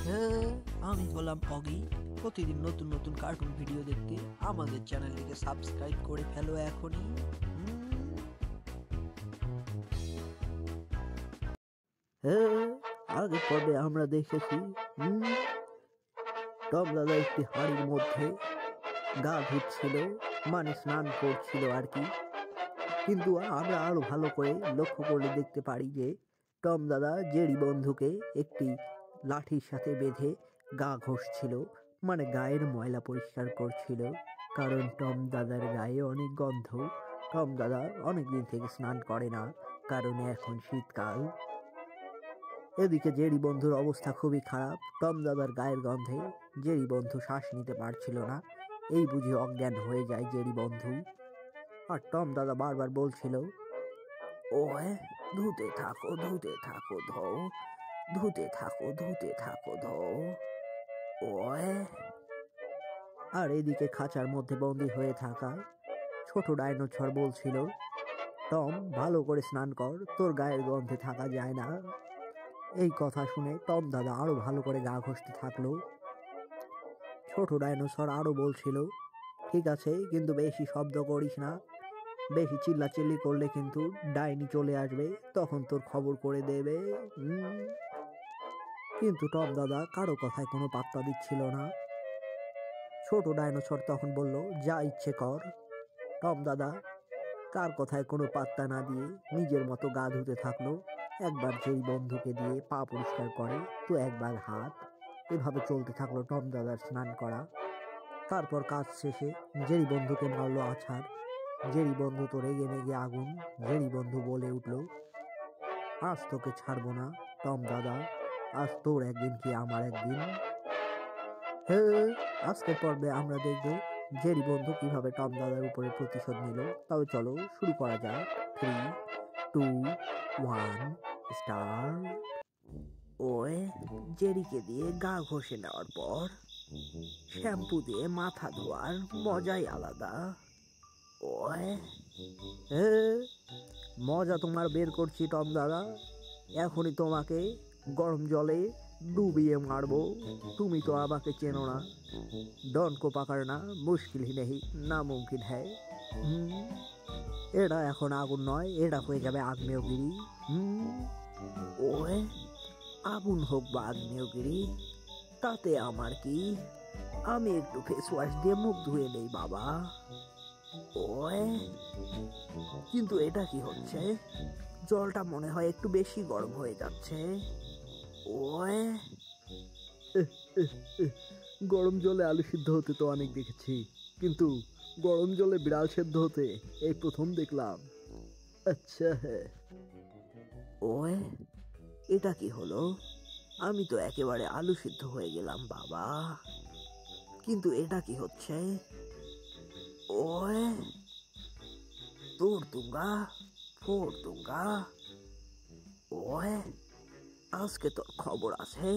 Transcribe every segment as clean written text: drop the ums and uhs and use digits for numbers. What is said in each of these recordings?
হ্যাঁ, আমি হলাম অগি। প্রতিদিন নতুন নতুন কার্টুন ভিডিও দেখতে আমাদের চ্যানেলটিকে সাবস্ক্রাইব করে ফেলো এখনই। হ্যাঁ, আগের পর্বে আমরা দেখেছি টম দাদা একটি হাঁড়ির মধ্যে গা ধুচ্ছিল, মানে স্নান করছিল আর কি। কিন্তু আমরা আরো ভালো করে লক্ষ্য করলে দেখতে পারি যে টম দাদা জেরি বন্ধুকে একটি লাঠির সাথে বেঁধে গা ঘষছিল, মানে গায়ের ময়লা পরিষ্কার করছিল। কারণ টম দাদার গায়ে অনেক গন্ধ। টম দাদা অনেকদিন থেকে স্নান করে না, কারণ এখন শীতকাল। এদিকে জেরি বন্ধুর অবস্থা খুবই খারাপ। টম দাদার গায়ের গন্ধে জেরি বন্ধু শ্বাস নিতে পারছিল না। এই বুঝি অজ্ঞান হয়ে যায় জেরি বন্ধু। আর টম দাদা বারবার বলছিল, ওয়ে ধুতে থাকো ধো, ধুতে থাকো ধো ওয়ে। আর এদিকে খাঁচার মধ্যে বন্দি হয়ে থাকা ছোট ডাইনোসর বলছিল, টম ভালো করে স্নান কর, তোর গায়ের গন্ধে থাকা যায় না। এই কথা শুনে টম দাদা আরো ভালো করে গা ঘষতে থাকলো। ছোট ডাইনোসর আরো বলছিল, ঠিক আছে, কিন্তু বেশি শব্দ করিস না, বেশি চিল্লাচিল্লি করলে কিন্তু ডাইনি চলে আসবে, তখন তোর খবর করে দেবে। কিন্তু টম দাদা কারো কথায় কোনো পাত্তা দিচ্ছিল না। ছোট ডাইনোসর তখন বলল, যা ইচ্ছে কর। টম দাদা কার কথায় কোনো পাত্তা না দিয়ে নিজের মতো গা ধুতে থাকলো। একবার জেরি বন্ধুকে দিয়ে পা পরিষ্কার করে, তো একবার হাত। এভাবে চলতে থাকলো টম দাদার স্নান করা। তারপর কাজ শেষে জেরি বন্ধুকে মারলো আছাড়। জেরি বন্ধু তো রেগে মেগে আগুন। জেরি বন্ধু বলে উঠল, আজ তোকে ছাড়বো না টম দাদা, আজ তোর একদিন কি আমার একদিন। হ্যাঁ, আজকের পর্বে আমরা দেখব জেরি বন্ধু কিভাবে টম দাদার উপরে প্রতিশোধ নিল। তবে চলো শুরু করা যাক। 3, 2, 1 স্টার্ট। ওয়ে জেরিকে দিয়ে গা ঘষে নেওয়ার পর শ্যাম্পু দিয়ে মাথা ধোয়ার মজাই আলাদা। ওয়ে মজা তোমার বের করছি টম দাদা, এখনই তোমাকে গরম জলে ডুবিয়ে মারবো। তুমি তো আমাকে চেনো না। ডন কো পাকড়না মুশকিল হি নেই, নামুমকিন হ্যায়। এটা এখন আগুন নয়, এটা হয়ে যাবে আগ্নেয়গিরি। ওয়ে আগুন হোক বা আগ্নেয়গিরি, তাতে আমার কি, আমি একটু ফেস ওয়াশ দিয়ে মুখ ধুয়ে নেই বাবা। ওয়ে কিন্তু এটা কি হচ্ছে, জলটা মনে হয় একটু বেশি গরম হয়ে যাচ্ছে। ওয়ে গরম জলে আলু সিদ্ধ হতে তো অনেক দেখেছি, কিন্তু গরম জলে বিড়াল সেদ্ধ হতে এই প্রথম দেখলাম। আচ্ছা হ্যাঁ। ওয়ে এটা কি হলো, আমি তো একেবারে আলু সিদ্ধ হয়ে গেলাম বাবা। কিন্তু এটা কি হচ্ছে, ওয়ে তোর দুঙ্গা ফোর দুঙ্গা। ওয়ে আজকে তোর খবর আছে,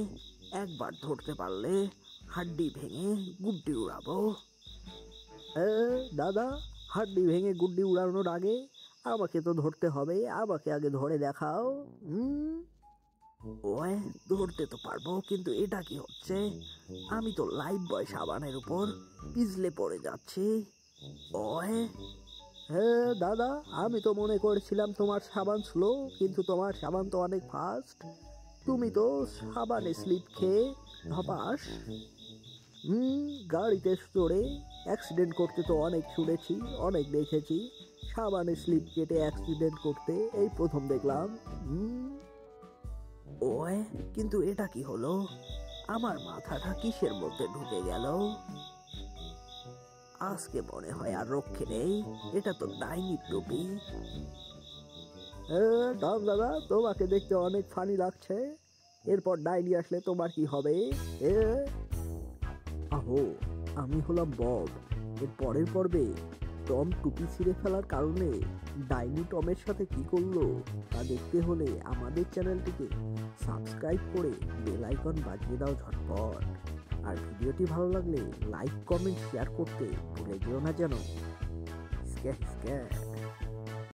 একবার ধরতে পারলে হাড্ডি ভেঙে গুড্ডি উড়াবো। দাদা, হাড্ডি ভেঙে গুড্ডি উড়ানোর আগে আমাকে তো ধরতে হবে, আমাকে আগে ধরে দেখাও। ওয়ে ধরতে তো পারবো, কিন্তু এটা কি হচ্ছে, আমি তো লাইফ বয় সাবানের উপর পিছলে পড়ে যাচ্ছি। ওয়ে হ্যাঁ দাদা, আমি তো মনে করেছিলাম তোমার সাবান স্লো, কিন্তু তোমার সাবান তো অনেক ফাস্ট। তুমি তো সাবানে স্লিপ খেয়ে ধপাস। গাড়িতে চড়ে অ্যাক্সিডেন্ট করতে তো অনেক শুনেছি, অনেক দেখেছি, সাবানে স্লিপ কেটে অ্যাক্সিডেন্ট করতে এই প্রথম দেখলাম। ওয়ে কিন্তু এটা কি হলো, আমার মাথাটা কিসের মধ্যে ঢুকে গেল। আজকে মনে হয় আর রক্ষে নেই, এটা তো ডাইনির টুপি। টম দাদা, তোমাকে দেখতে অনেক ফানি লাগছে, এরপর ডাইনি আসলে তোমার কি হবে। আহো, আমি হলাম বব। এর পরের পর্বে টম টুপি ছিঁড়ে ফেলার কারণে ডাইনি টমের সাথে কি করলো তা দেখতে হলে আমাদের চ্যানেলটিকে সাবস্ক্রাইব করে বেল আইকন বাজিয়ে দাও ঝটপট। আর ভিডিওটি ভালো লাগলে লাইক কমেন্ট শেয়ার করতে ভুলে যেও না যেন।